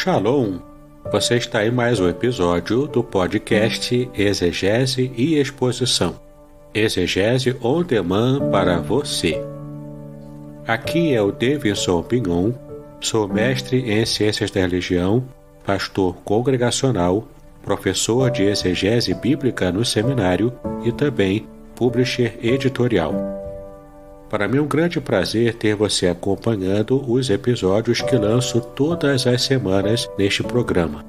Shalom! Você está em mais um episódio do podcast Exegese e Exposição. Exegese on demand para você. Aqui é o Davidson Pignon, sou mestre em Ciências da Religião, pastor congregacional, professor de exegese bíblica no seminário e também publisher editorial. Para mim é um grande prazer ter você acompanhando os episódios que lanço todas as semanas neste programa.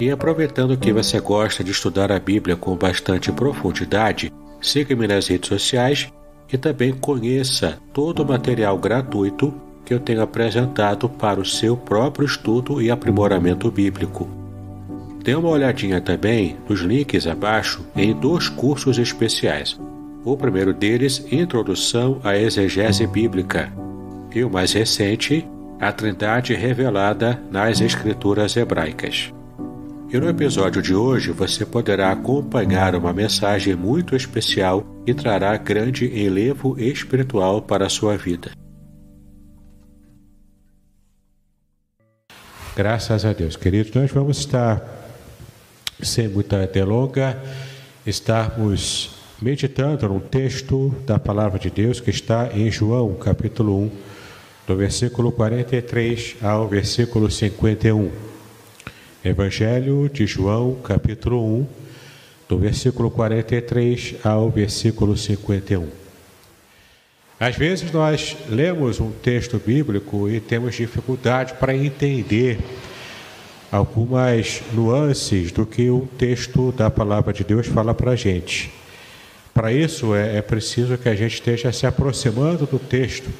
E aproveitando que você gosta de estudar a Bíblia com bastante profundidade, siga-me nas redes sociais e também conheça todo o material gratuito que eu tenho apresentado para o seu próprio estudo e aprimoramento bíblico. Dê uma olhadinha também nos links abaixo em 2 cursos especiais. O primeiro deles, Introdução à Exegese Bíblica, e o mais recente, A Trindade Revelada nas Escrituras Hebraicas. E no episódio de hoje você poderá acompanhar uma mensagem muito especial que trará grande enlevo espiritual para a sua vida. Graças a Deus, queridos, nós vamos estar, sem muita delonga, estarmos meditando num texto da Palavra de Deus que está em João, capítulo 1, do versículo 43 ao versículo 51. Evangelho de João, capítulo 1, do versículo 43 ao versículo 51. Às vezes nós lemos um texto bíblico e temos dificuldade para entender algumas nuances do que o texto da Palavra de Deus fala para a gente. Para isso é preciso que a gente esteja se aproximando do texto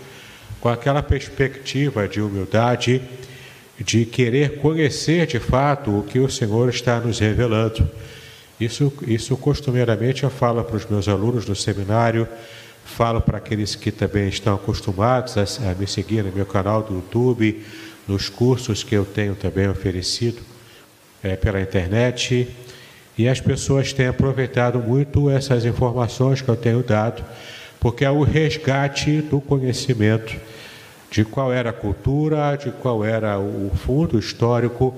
com aquela perspectiva de humildade, de querer conhecer de fato o que o Senhor está nos revelando. Isso costumeiramente eu falo para os meus alunos do seminário, falo para aqueles que também estão acostumados a me seguir no meu canal do YouTube, nos cursos que eu tenho também oferecido pela internet. E as pessoas têm aproveitado muito essas informações que eu tenho dado, porque é o resgate do conhecimento de qual era a cultura, de qual era o fundo histórico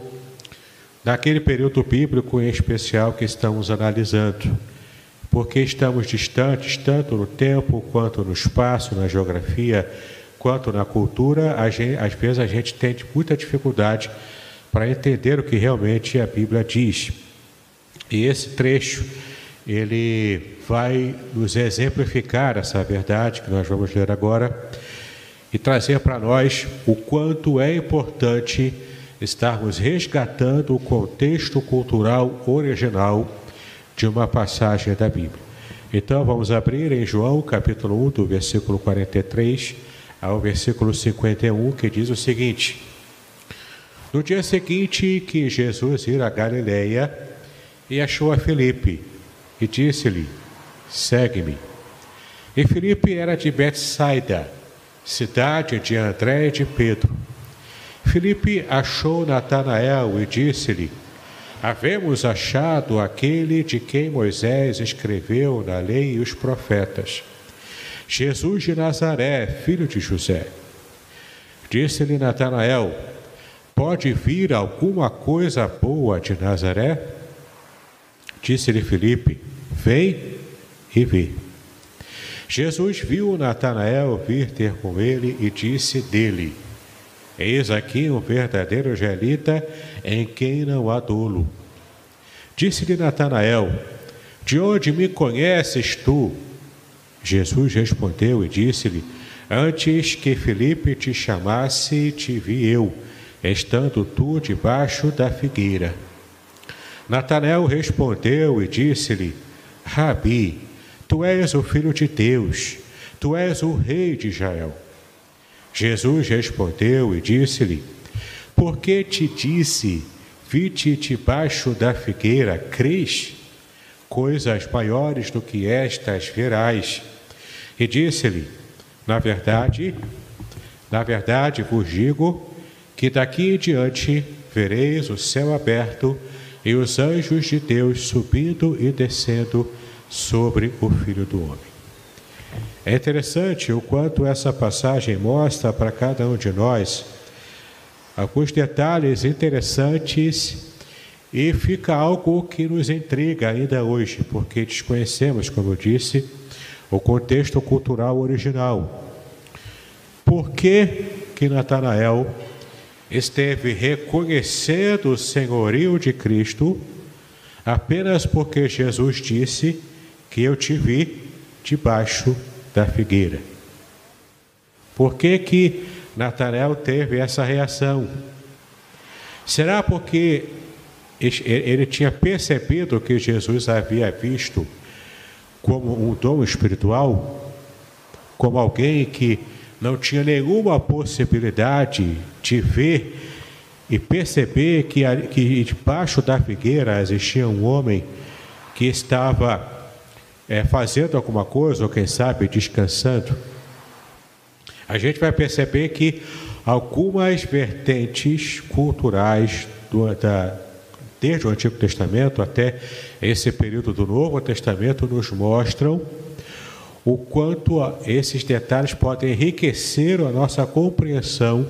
daquele período bíblico em especial que estamos analisando. Porque estamos distantes, tanto no tempo, quanto no espaço, na geografia, quanto na cultura, às vezes a gente tem muita dificuldade para entender o que realmente a Bíblia diz. E esse trecho, ele vai nos exemplificar essa verdade que nós vamos ler agora e trazer para nós o quanto é importante estarmos resgatando o contexto cultural original de uma passagem da Bíblia. Então vamos abrir em João, capítulo 1, do versículo 43 ao versículo 51, que diz o seguinte: No dia seguinte que Jesus ir a Galileia, e achou a Filipe, e disse-lhe: Segue-me. E Filipe era de Betsaida, cidade de André e de Pedro. Filipe achou Natanael e disse-lhe: Havemos achado aquele de quem Moisés escreveu na lei e os profetas, Jesus de Nazaré, filho de José. Disse-lhe Natanael: Pode vir alguma coisa boa de Nazaré? Disse-lhe Filipe: Vem e vê. Jesus viu Natanael vir ter com ele e disse dele: Eis aqui um verdadeiro israelita em quem não há dolo. Disse-lhe Natanael: De onde me conheces tu? Jesus respondeu e disse-lhe: Antes que Filipe te chamasse, te vi eu, estando tu debaixo da figueira. Natanael respondeu e disse-lhe: Rabi, tu és o Filho de Deus, tu és o Rei de Israel. Jesus respondeu e disse-lhe: Por que te disse, vi-te debaixo da figueira, crês? Coisas maiores do que estas verás. E disse-lhe: Na verdade vos digo que daqui em diante vereis o céu aberto e os anjos de Deus subindo e descendo sobre o Filho do Homem. É interessante o quanto essa passagem mostra para cada um de nós alguns detalhes interessantes e fica algo que nos intriga ainda hoje, porque desconhecemos, como eu disse, o contexto cultural original. Por que Natanael esteve reconhecendo o senhorio de Cristo apenas porque Jesus disse que eu te vi debaixo da figueira? Por que Natanael teve essa reação? Será porque ele tinha percebido que Jesus havia visto como um dom espiritual, como alguém que não tinha nenhuma possibilidade de ver e perceber que debaixo da figueira existia um homem que estava fazendo alguma coisa, ou quem sabe descansando? A gente vai perceber que algumas vertentes culturais desde o Antigo Testamento até esse período do Novo Testamento nos mostram o quanto esses detalhes podem enriquecer a nossa compreensão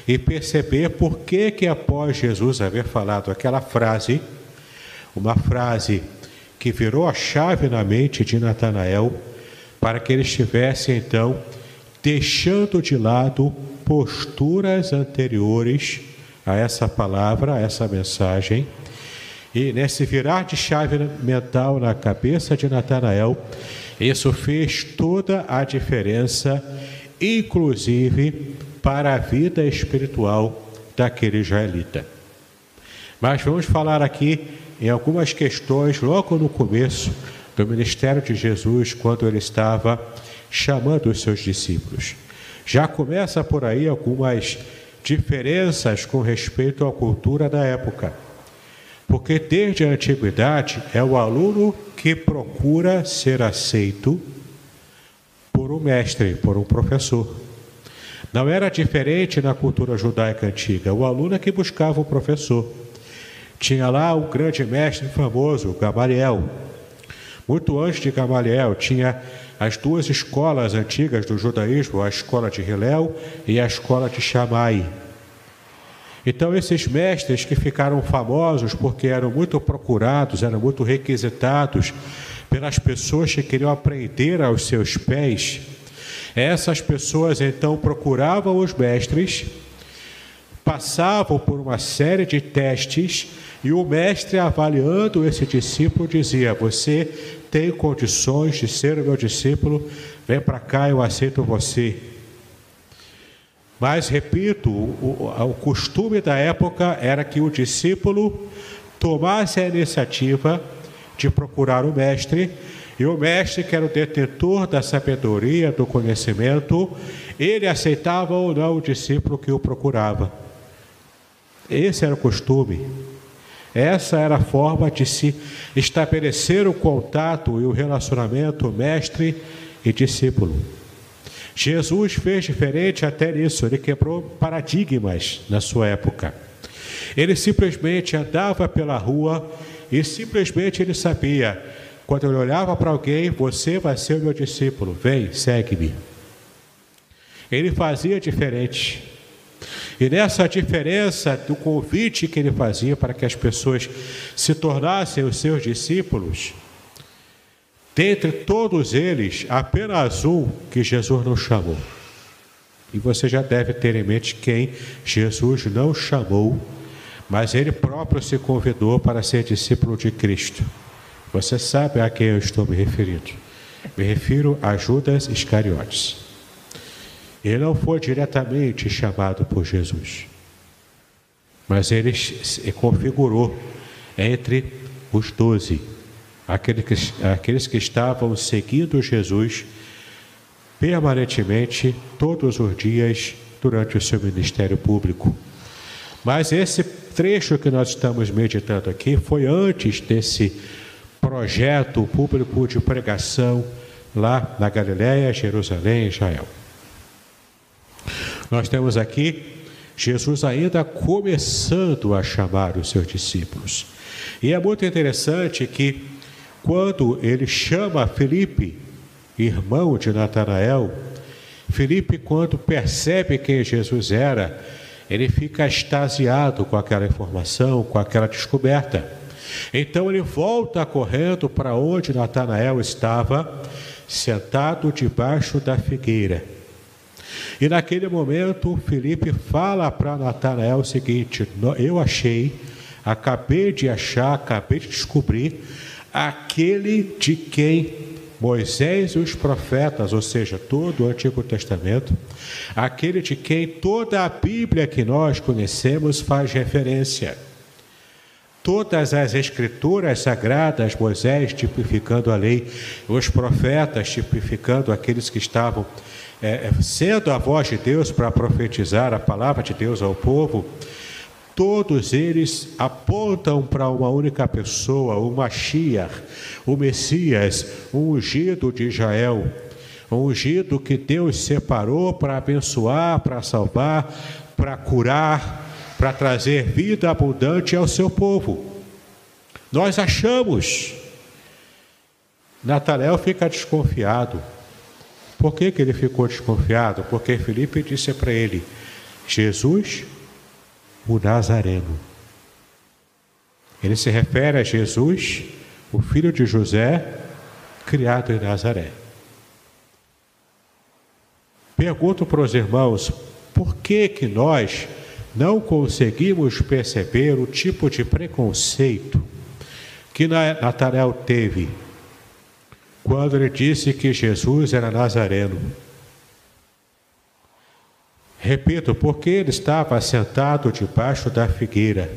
e perceber por que após Jesus haver falado aquela frase, uma frase que virou a chave na mente de Natanael, para que ele estivesse então deixando de lado posturas anteriores a essa palavra, a essa mensagem. E nesse virar de chave mental na cabeça de Natanael, isso fez toda a diferença, inclusive para a vida espiritual daquele israelita. Mas vamos falar aqui em algumas questões logo no começo do ministério de Jesus, quando ele estava chamando os seus discípulos. Já começa por aí algumas diferenças com respeito à cultura da época. Porque desde a antiguidade é o aluno que procura ser aceito por um mestre, por um professor. Não era diferente na cultura judaica antiga. O aluno é que buscava o professor. Tinha lá o grande mestre famoso, Gamaliel. Muito antes de Gamaliel, tinha as duas escolas antigas do judaísmo, a escola de Hillel e a escola de Shammai. Então, esses mestres que ficaram famosos porque eram muito procurados, eram muito requisitados pelas pessoas que queriam aprender aos seus pés, essas pessoas então procuravam os mestres, passavam por uma série de testes e o mestre, avaliando esse discípulo, dizia: você tem condições de ser o meu discípulo, vem para cá, eu aceito você. Mas, repito, o costume da época era que o discípulo tomasse a iniciativa de procurar o mestre, e o mestre, que era o detentor da sabedoria, do conhecimento, ele aceitava ou não o discípulo que o procurava. Esse era o costume. Essa era a forma de se estabelecer o contato e o relacionamento mestre e discípulo. Jesus fez diferente até nisso, ele quebrou paradigmas na sua época. Ele simplesmente andava pela rua e simplesmente ele sabia, quando ele olhava para alguém: você vai ser o meu discípulo, vem, segue-me. Ele fazia diferente. E nessa diferença do convite que ele fazia para que as pessoas se tornassem os seus discípulos, dentre todos eles, apenas um que Jesus não chamou. E você já deve ter em mente quem Jesus não chamou, mas ele próprio se convidou para ser discípulo de Cristo. Você sabe a quem eu estou me referindo. Me refiro a Judas Iscariotes. Ele não foi diretamente chamado por Jesus, mas ele se configurou entre os 12. Aqueles que estavam seguindo Jesus permanentemente, todos os dias, durante o seu ministério público. Mas esse trecho que nós estamos meditando aqui foi antes desse projeto público de pregação lá na Galileia, Jerusalém e Israel. Nós temos aqui Jesus ainda começando a chamar os seus discípulos. E é muito interessante que quando ele chama Filipe, irmão de Natanael, Filipe, quando percebe quem Jesus era, ele fica extasiado com aquela informação, com aquela descoberta. Então ele volta correndo para onde Natanael estava, sentado debaixo da figueira. E naquele momento, Filipe fala para Natanael o seguinte: eu acabei de descobrir aquele de quem Moisés e os profetas, ou seja, todo o Antigo Testamento, aquele de quem toda a Bíblia que nós conhecemos faz referência. Todas as escrituras sagradas, Moisés tipificando a lei, os profetas tipificando aqueles que estavam sendo a voz de Deus para profetizar a palavra de Deus ao povo, todos eles apontam para uma única pessoa, o Mashiach, o Messias, o ungido de Israel, o ungido que Deus separou para abençoar, para salvar, para curar, para trazer vida abundante ao seu povo. Nós achamos. Natanael fica desconfiado. Por que ele ficou desconfiado? Porque Filipe disse para ele: Jesus, o Nazareno. Ele se refere a Jesus, o filho de José, criado em Nazaré. Pergunto para os irmãos: por que nós não conseguimos perceber o tipo de preconceito que Natanael teve quando ele disse que Jesus era nazareno? Repito, porque ele estava sentado debaixo da figueira.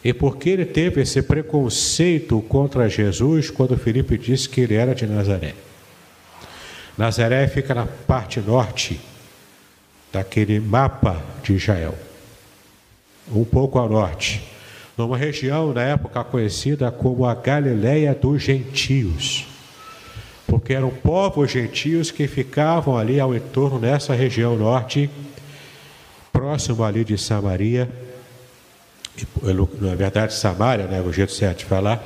E porque ele teve esse preconceito contra Jesus quando Filipe disse que ele era de Nazaré. Nazaré fica na parte norte daquele mapa de Israel, um pouco ao norte, numa região na época conhecida como a Galileia dos Gentios, porque eram povos gentios que ficavam ali ao entorno, nessa região norte, próximo ali de Samaria, na verdade Samaria, né, o jeito certo de falar,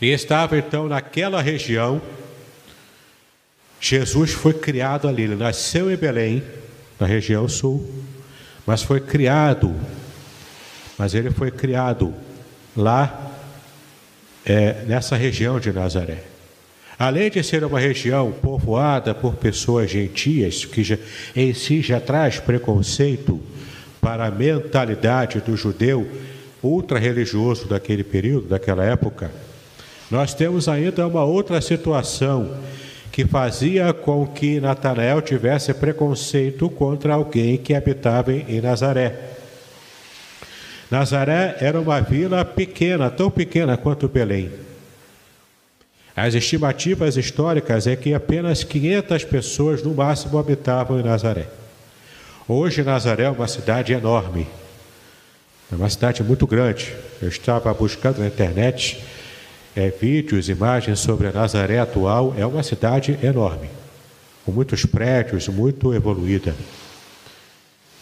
e estava então naquela região. Jesus foi criado ali, ele nasceu em Belém, na região sul, mas ele foi criado lá, nessa região de Nazaré. Além de ser uma região povoada por pessoas gentias, que em si já traz preconceito para a mentalidade do judeu ultra-religioso daquele período, daquela época, nós temos ainda uma outra situação que fazia com que Natanael tivesse preconceito contra alguém que habitava em Nazaré. Nazaré era uma vila pequena, tão pequena quanto Belém. As estimativas históricas é que apenas 500 pessoas no máximo habitavam em Nazaré. Hoje Nazaré é uma cidade enorme, é uma cidade muito grande. Eu estava buscando na internet vídeos, imagens sobre a Nazaré atual. É uma cidade enorme, com muitos prédios, muito evoluída.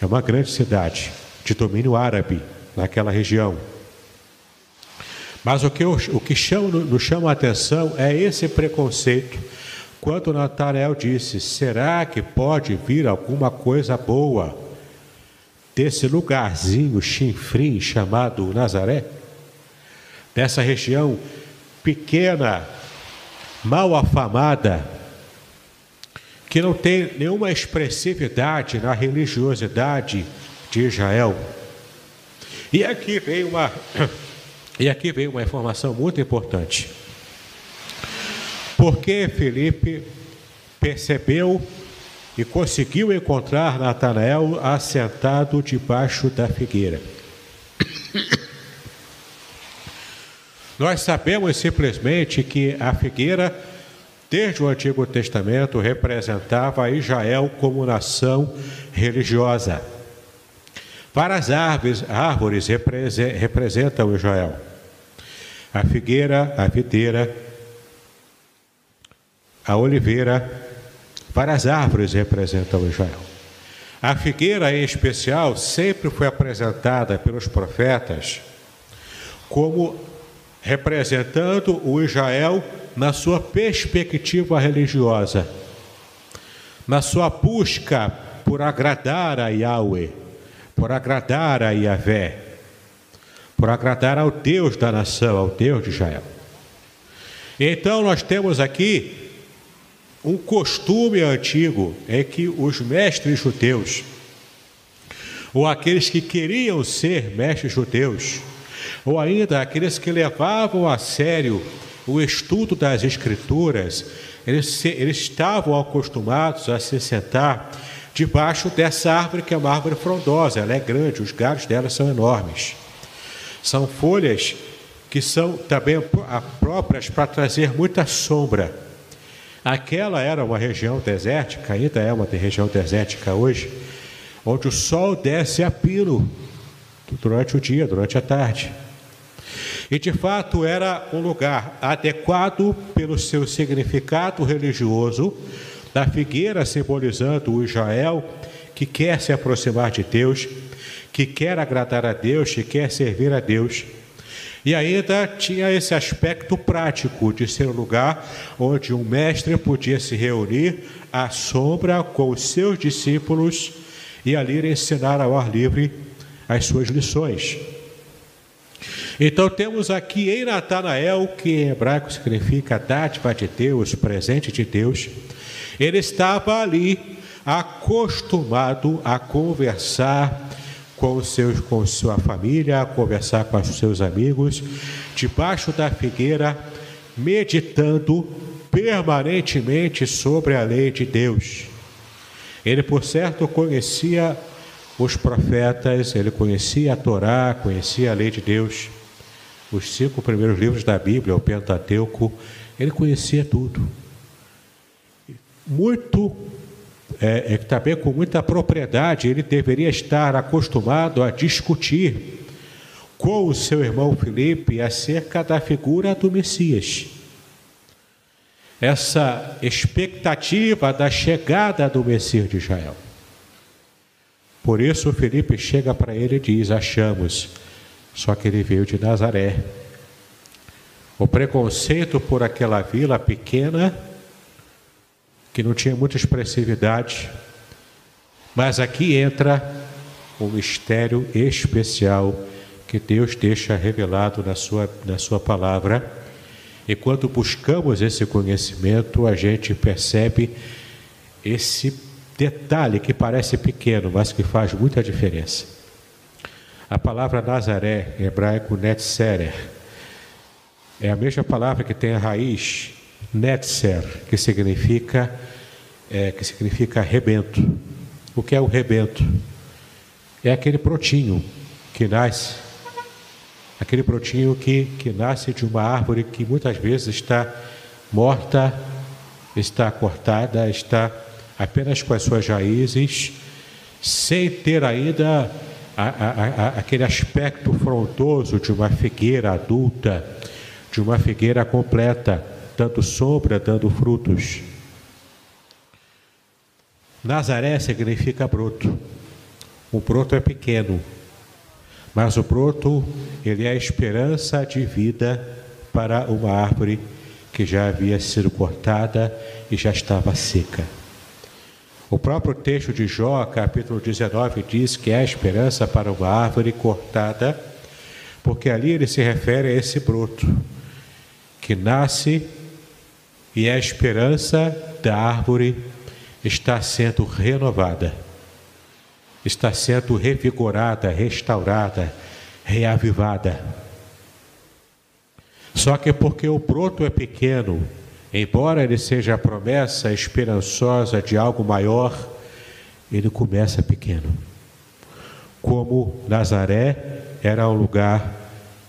É uma grande cidade de domínio árabe naquela região. Mas o que nos chama a atenção é esse preconceito. Quando Natanael disse: será que pode vir alguma coisa boa desse lugarzinho chinfrim chamado Nazaré? Dessa região pequena, mal afamada, que não tem nenhuma expressividade na religiosidade de Israel. E aqui vem uma informação muito importante. Porque Filipe percebeu e conseguiu encontrar Natanael assentado debaixo da figueira. Nós sabemos simplesmente que a figueira, desde o Antigo Testamento, representava Israel como nação religiosa. Várias árvores representam Israel. A figueira, a videira, a oliveira, várias árvores representam Israel. A figueira, em especial, sempre foi apresentada pelos profetas como representando o Israel na sua perspectiva religiosa, na sua busca por agradar a Yahweh, por agradar a Yahvé, por agradar ao Deus da nação, ao Deus de Israel. Então nós temos aqui um costume antigo em que os mestres judeus, ou aqueles que queriam ser mestres judeus, ou ainda aqueles que levavam a sério o estudo das Escrituras, eles estavam acostumados a se sentar debaixo dessa árvore, que é uma árvore frondosa. Ela é grande, os galhos dela são enormes. São folhas que são também próprias para trazer muita sombra. Aquela era uma região desértica, ainda é uma região desértica hoje, onde o sol desce a pino durante o dia, durante a tarde. E de fato era um lugar adequado pelo seu significado religioso, da figueira simbolizando o Israel que quer se aproximar de Deus, que quer agradar a Deus, que quer servir a Deus. E ainda tinha esse aspecto prático de ser um lugar onde um mestre podia se reunir à sombra com os seus discípulos e ali ensinar ao ar livre as suas lições. Então temos aqui em Natanael, que em hebraico significa dádiva de Deus, presente de Deus. Ele estava ali acostumado a conversar com sua família, a conversar com os seus amigos, debaixo da figueira, meditando permanentemente sobre a lei de Deus. Ele, por certo, conhecia os profetas, ele conhecia a Torá, conhecia a lei de Deus, os 5 primeiros livros da Bíblia, o Pentateuco, ele conhecia tudo. Também com muita propriedade, ele deveria estar acostumado a discutir com o seu irmão Filipe acerca da figura do Messias. Essa expectativa da chegada do Messias de Israel. Por isso Filipe chega para ele e diz: achamos, só que ele veio de Nazaré. O preconceito por aquela vila pequena, que não tinha muita expressividade, mas aqui entra um mistério especial que Deus deixa revelado na sua palavra, e quando buscamos esse conhecimento, a gente percebe esse detalhe que parece pequeno, mas que faz muita diferença. A palavra Nazaré, em hebraico Netzerer, é a mesma palavra que tem a raiz Netzer, que significa rebento. O que é o rebento? É aquele brotinho que nasce, aquele brotinho que nasce de uma árvore que muitas vezes está morta, está cortada, está apenas com as suas raízes, sem ter ainda aquele aspecto frondoso de uma figueira adulta, de uma figueira completa, dando sombra, dando frutos. Nazaré significa broto. O broto é pequeno, mas o broto, ele é a esperança de vida para uma árvore que já havia sido cortada e já estava seca. O próprio texto de Jó, capítulo 19, diz que é a esperança para uma árvore cortada, porque ali ele se refere a esse broto que nasce, e a esperança da árvore está sendo renovada, está sendo revigorada, restaurada, reavivada. Só que porque o broto é pequeno, embora ele seja a promessa esperançosa de algo maior, ele começa pequeno. Como Nazaré era um lugar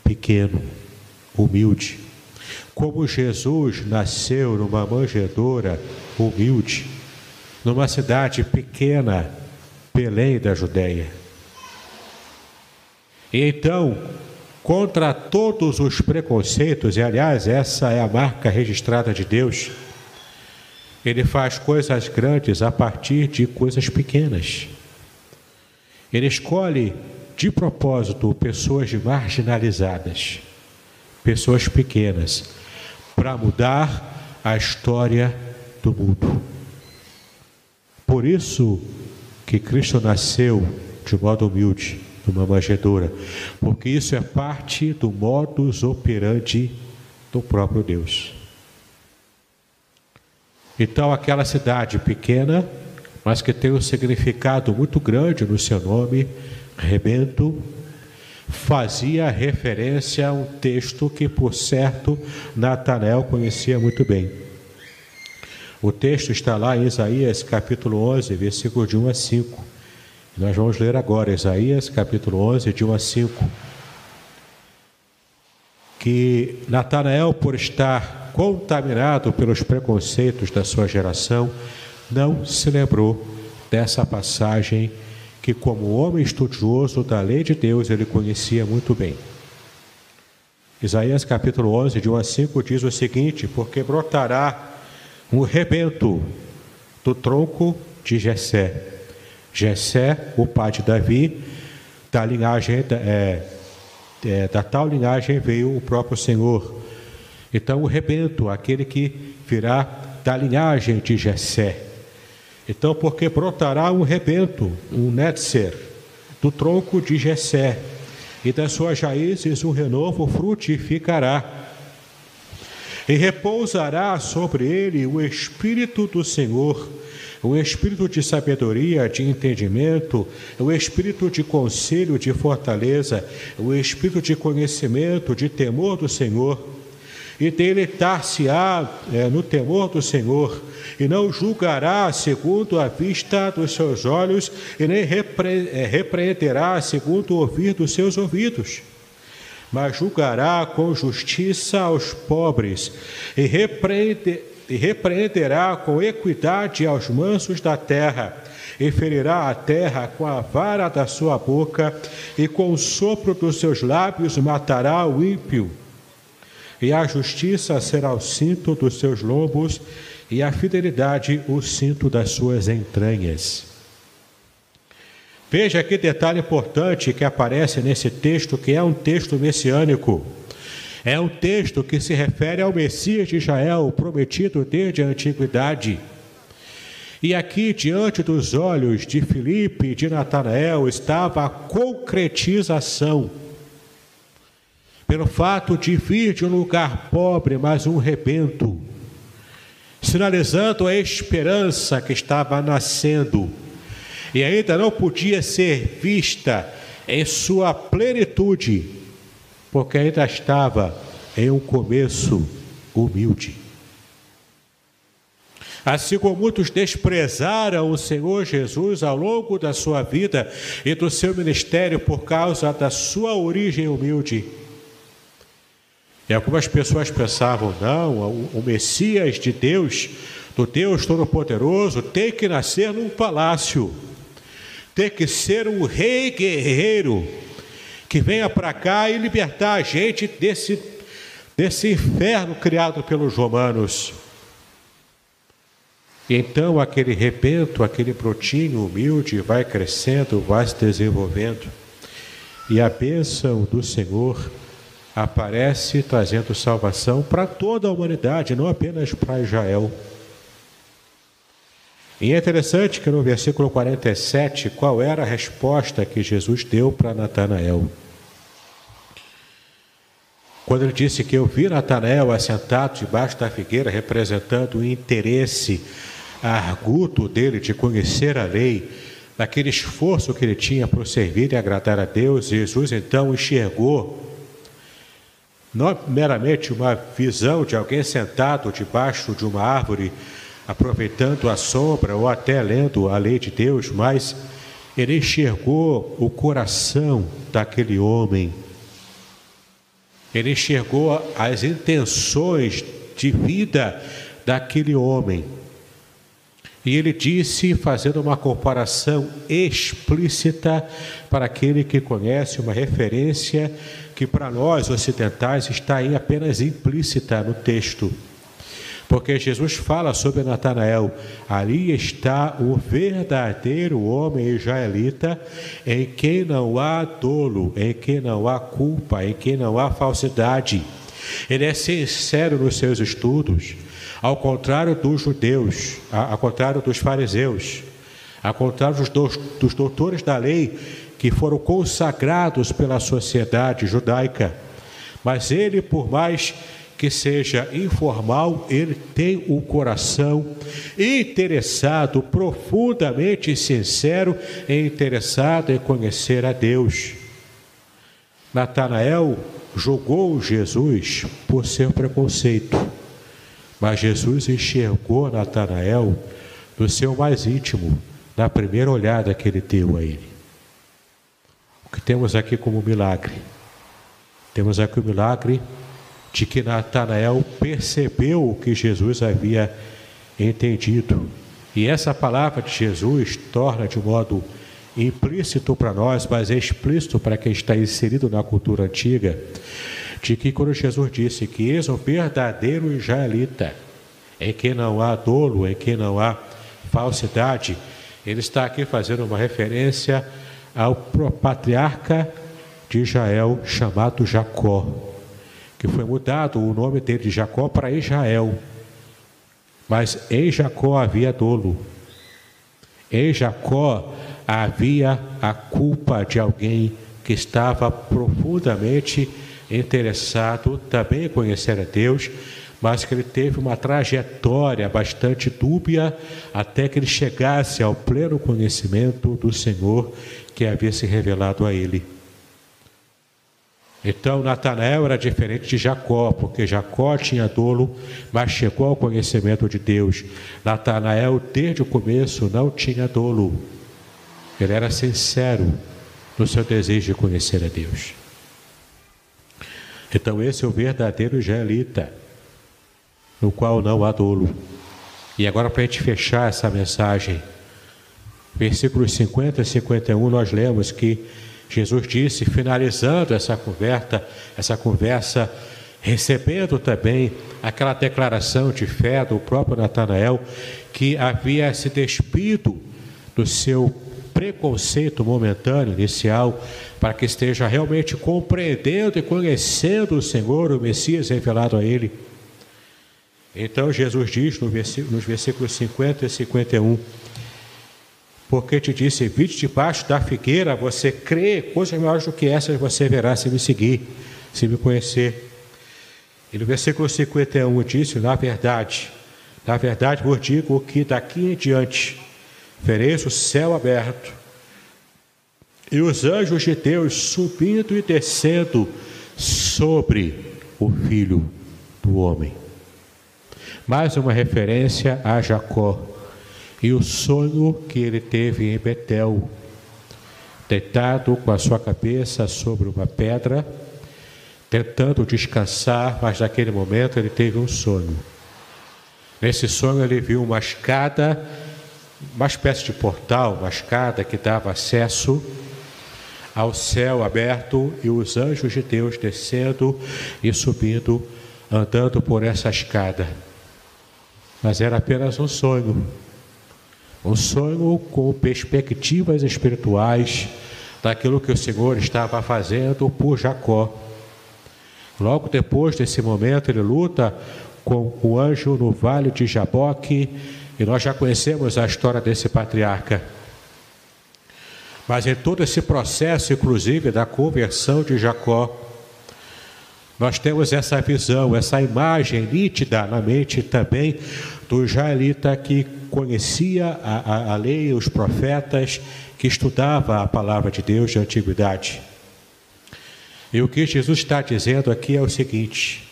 pequeno, humilde. Como Jesus nasceu numa manjedoura humilde, numa cidade pequena, Belém da Judeia. E então, contra todos os preconceitos, e aliás, essa é a marca registrada de Deus, ele faz coisas grandes a partir de coisas pequenas. Ele escolhe de propósito pessoas marginalizadas, pessoas pequenas, para mudar a história do mundo. Por isso, que Cristo nasceu de modo humilde, numa manjedoura, porque isso é parte do modus operandi do próprio Deus. Então, aquela cidade pequena, mas que tem um significado muito grande no seu nome, rebento, fazia referência a um texto que, por certo, Natanael conhecia muito bem. O texto está lá em Isaías capítulo 11, versículos de 1 a 5. Nós vamos ler agora Isaías capítulo 11, de 1 a 5. Que Natanael, por estar contaminado pelos preconceitos da sua geração, não se lembrou dessa passagem que, como homem estudioso da lei de Deus, ele conhecia muito bem. Isaías capítulo 11, de 1 a 5, diz o seguinte: porque brotará um rebento do tronco de Jessé. Jessé, o pai de Davi, da linhagem da tal linhagem veio o próprio Senhor. Então, o rebento, aquele que virá da linhagem de Jessé. Então, porque brotará um rebento, um netzer, do tronco de Jessé, e das suas raízes um renovo frutificará. E repousará sobre ele o Espírito do Senhor, o Espírito de sabedoria, de entendimento, o Espírito de conselho, de fortaleza, o Espírito de conhecimento, de temor do Senhor. E deleitar-se-á no temor do Senhor, e não julgará segundo a vista dos seus olhos, e nem repreenderá segundo o ouvir dos seus ouvidos, mas julgará com justiça aos pobres, e repreenderá com equidade aos mansos da terra, e ferirá a terra com a vara da sua boca, e com o sopro dos seus lábios matará o ímpio. E a justiça será o cinto dos seus lombos, e a fidelidade o cinto das suas entranhas. Veja que detalhe importante que aparece nesse texto, que é um texto messiânico. É um texto que se refere ao Messias de Israel, prometido desde a antiguidade. E aqui, diante dos olhos de Filipe e de Natanael, estava a concretização. Pelo fato de vir de um lugar pobre, mas um rebento, sinalizando a esperança que estava nascendo, e ainda não podia ser vista em sua plenitude, porque ainda estava em um começo humilde. Assim como muitos desprezaram o Senhor Jesus ao longo da sua vida e do seu ministério por causa da sua origem humilde. E algumas pessoas pensavam, não, o Messias de Deus, do Deus Todo-Poderoso, tem que nascer num palácio, tem que ser um rei guerreiro, que venha para cá e libertar a gente desse inferno criado pelos romanos. E então aquele rebento, aquele brotinho humilde vai crescendo, vai se desenvolvendo, e a bênção do Senhor aparece trazendo salvação para toda a humanidade, não apenas para Israel. E é interessante que no versículo 47, qual era a resposta que Jesus deu para Natanael? Quando ele disse que eu vi Natanael assentado debaixo da figueira, representando o interesse arguto dele de conhecer a lei, daquele esforço que ele tinha por servir e agradar a Deus, Jesus então enxergou não meramente uma visão de alguém sentado debaixo de uma árvore, aproveitando a sombra ou até lendo a lei de Deus, mas ele enxergou o coração daquele homem. Ele enxergou as intenções de vida daquele homem. E ele disse, fazendo uma comparação explícita para aquele que conhece, uma referência que para nós ocidentais está aí apenas implícita no texto. Porque Jesus fala sobre Natanael, ali está o verdadeiro homem israelita, em quem não há dolo, em quem não há culpa, em quem não há falsidade. Ele é sincero nos seus estudos, ao contrário dos judeus, ao contrário dos fariseus. Ao contrário dos doutores da lei, que foram consagrados pela sociedade judaica. Mas ele, por mais que seja informal, ele tem um coração interessado, profundamente sincero e interessado em conhecer a Deus. Natanael julgou Jesus por seu preconceito, mas Jesus enxergou Natanael no seu mais íntimo, na primeira olhada que ele deu a ele. O que temos aqui como milagre? Temos aqui o milagre de que Natanael percebeu o que Jesus havia entendido. E essa palavra de Jesus torna de um modo implícito para nós, mas explícito para quem está inserido na cultura antiga, de que quando Jesus disse que eis um verdadeiro israelita, em que não há dolo, em que não há falsidade, ele está aqui fazendo uma referência ao patriarca de Israel chamado Jacó, que foi mudado o nome dele de Jacó para Israel. Mas em Jacó havia dolo. Em Jacó havia a culpa de alguém que estava profundamente interessado também em conhecer a Deus, mas que ele teve uma trajetória bastante dúbia até que ele chegasse ao pleno conhecimento do Senhor que havia se revelado a ele. Então Natanael era diferente de Jacó, porque Jacó tinha dolo, mas chegou ao conhecimento de Deus. Natanael, desde o começo, não tinha dolo. Ele era sincero no seu desejo de conhecer a Deus. Então esse é o verdadeiro israelita, no qual não há dolo. E agora, para a gente fechar essa mensagem, versículos 50 e 51, nós lemos que Jesus disse, finalizando essa conversa, recebendo também aquela declaração de fé do próprio Natanael, que havia se despido do seu preconceito momentâneo, inicial, para que esteja realmente compreendendo e conhecendo o Senhor, o Messias revelado a ele. Então Jesus diz nos versículos 50 e 51, porque te disse, vide debaixo da figueira, você crê, coisas maiores do que essas você verá se me seguir, se me conhecer. E no versículo 51 disse, na verdade vos digo que daqui em diante vereis o céu aberto e os anjos de Deus subindo e descendo sobre o Filho do Homem. Mais uma referência a Jacó e o sonho que ele teve em Betel, deitado com a sua cabeça sobre uma pedra, tentando descansar, mas naquele momento ele teve um sonho. Nesse sonho ele viu uma escada, uma espécie de portal, uma escada que dava acesso ao céu aberto e os anjos de Deus descendo e subindo, andando por essa escada. Mas era apenas um sonho com perspectivas espirituais daquilo que o Senhor estava fazendo por Jacó. Logo depois desse momento, ele luta com o anjo no vale de Jaboque, e nós já conhecemos a história desse patriarca. Mas em todo esse processo, inclusive, da conversão de Jacó, nós temos essa visão, essa imagem nítida na mente também do israelita que conhecia a lei, os profetas, que estudava a palavra de Deus de antiguidade. E o que Jesus está dizendo aqui é o seguinte: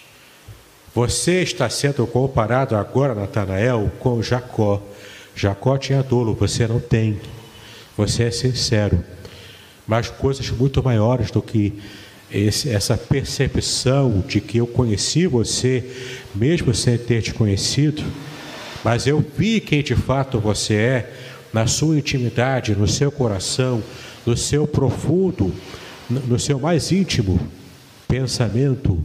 você está sendo comparado agora, Natanael, com Jacó. Jacó tinha dolo, você não tem. Você é sincero. Mas coisas muito maiores do que essa percepção de que eu conheci você, mesmo sem ter te conhecido, mas eu vi quem de fato você é, na sua intimidade, no seu coração, no seu profundo, no seu mais íntimo pensamento.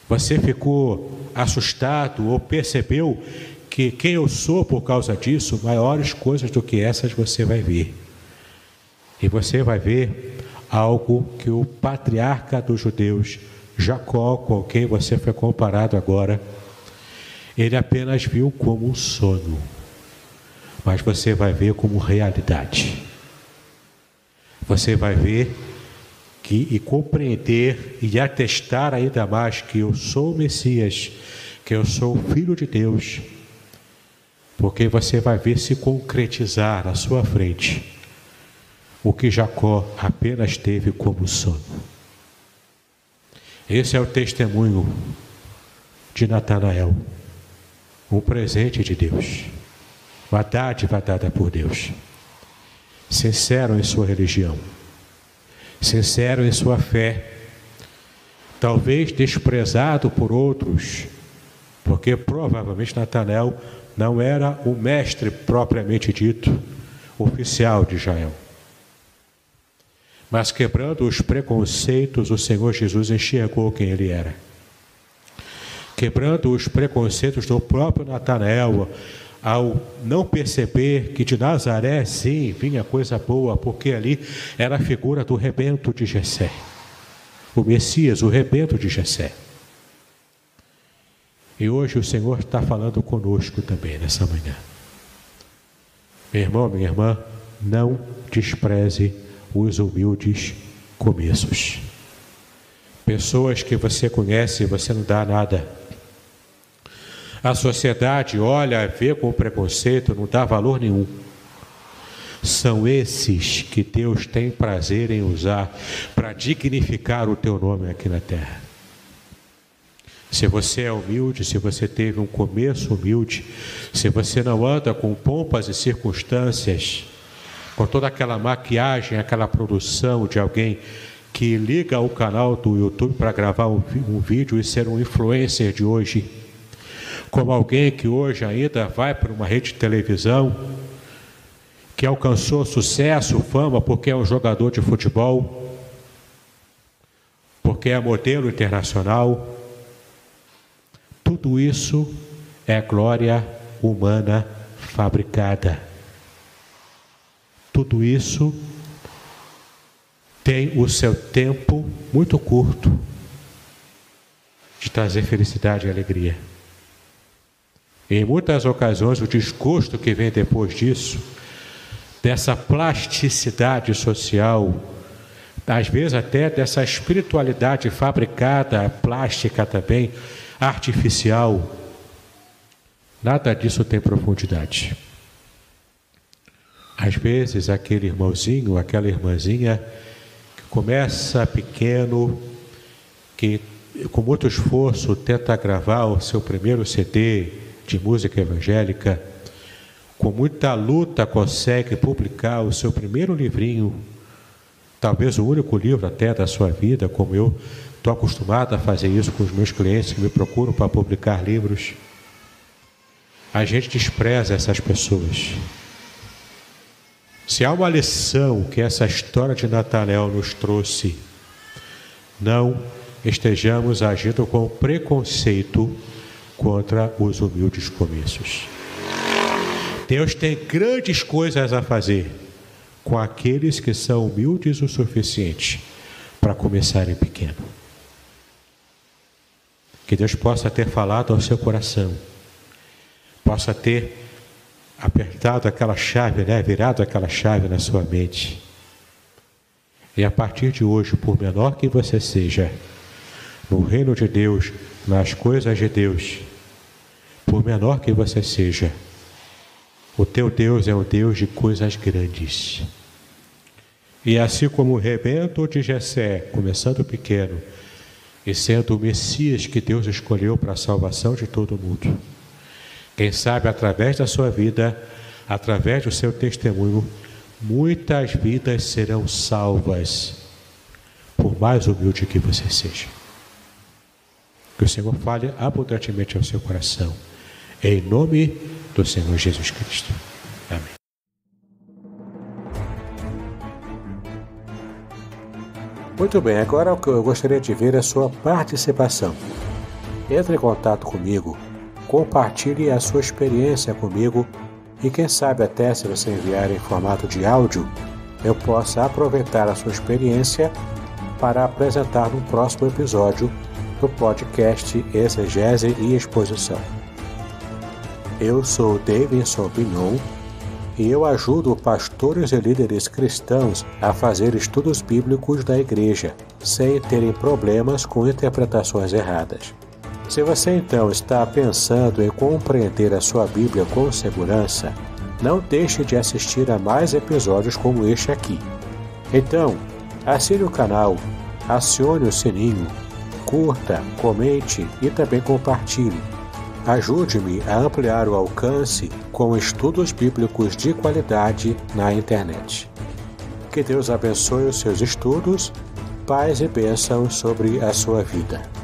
Você ficou assustado ou percebeu que quem eu sou por causa disso, maiores coisas do que essas você vai ver. E você vai ver algo que o patriarca dos judeus, Jacó, com quem você foi comparado agora, ele apenas viu como um sonho. mas você vai ver como realidade. Você vai ver e compreender e atestar ainda mais que eu sou o Messias, que eu sou o Filho de Deus, porque você vai ver se concretizar à sua frente o que Jacó apenas teve como sonho. Esse é o testemunho de Natanael, um presente de Deus, uma dádiva dada por Deus, sincero em sua religião, sincero em sua fé, talvez desprezado por outros, porque provavelmente Natanael não era o mestre propriamente dito, oficial de Israel. Mas quebrando os preconceitos, o Senhor Jesus enxergou quem ele era. Quebrando os preconceitos do próprio Natanael, ao não perceber que de Nazaré, sim, vinha coisa boa, porque ali era a figura do rebento de Jessé. O Messias, o rebento de Jessé. E hoje o Senhor está falando conosco também nessa manhã. Meu irmão, minha irmã, não despreze os humildes começos. Pessoas que você conhece e você não dá nada. A sociedade olha, vê com preconceito, não dá valor nenhum. São esses que Deus tem prazer em usar para dignificar o teu nome aqui na terra. Se você é humilde, se você teve um começo humilde, se você não anda com pompas e circunstâncias, com toda aquela maquiagem, aquela produção de alguém que liga o canal do YouTube para gravar um vídeo e ser um influencer de hoje, como alguém que hoje ainda vai para uma rede de televisão, que alcançou sucesso, fama, porque é um jogador de futebol, porque é modelo internacional. Tudo isso é glória humana fabricada. Tudo isso tem o seu tempo muito curto de trazer felicidade e alegria. Em muitas ocasiões, o desgosto que vem depois disso, dessa plasticidade social, às vezes até dessa espiritualidade fabricada, plástica também, artificial, nada disso tem profundidade. Às vezes aquele irmãozinho, aquela irmãzinha que começa pequeno, que com muito esforço tenta gravar o seu primeiro CD de música evangélica, com muita luta consegue publicar o seu primeiro livrinho, talvez o único livro até da sua vida, como eu estou acostumado a fazer isso com os meus clientes que me procuram para publicar livros. A gente despreza essas pessoas. Se há uma lição que essa história de Natanael nos trouxe, não estejamos agindo com preconceito contra os humildes começos. Deus tem grandes coisas a fazer com aqueles que são humildes o suficiente para começarem pequeno. Que Deus possa ter falado ao seu coração, possa ter apertado aquela chave, virado aquela chave na sua mente. E a partir de hoje, por menor que você seja, no reino de Deus, nas coisas de Deus, por menor que você seja, o teu Deus é um Deus de coisas grandes. E assim como o rebento de Jessé, começando pequeno, e sendo o Messias que Deus escolheu para a salvação de todo mundo, quem sabe através da sua vida, através do seu testemunho, muitas vidas serão salvas, por mais humilde que você seja. Que o Senhor fale abundantemente ao seu coração, em nome do Senhor Jesus Cristo. Amém. Muito bem, agora o que eu gostaria de ver é a sua participação. Entre em contato comigo, compartilhe a sua experiência comigo e quem sabe até se você enviar em formato de áudio, eu possa aproveitar a sua experiência para apresentar no próximo episódio do podcast Exegese e Exposição. Eu sou Davidson Pignon e eu ajudo pastores e líderes cristãos a fazer estudos bíblicos da igreja, sem terem problemas com interpretações erradas. Se você então está pensando em compreender a sua Bíblia com segurança, não deixe de assistir a mais episódios como este aqui. Então, assine o canal, acione o sininho, curta, comente e também compartilhe. Ajude-me a ampliar o alcance com estudos bíblicos de qualidade na internet. Que Deus abençoe os seus estudos, paz e bênçãos sobre a sua vida.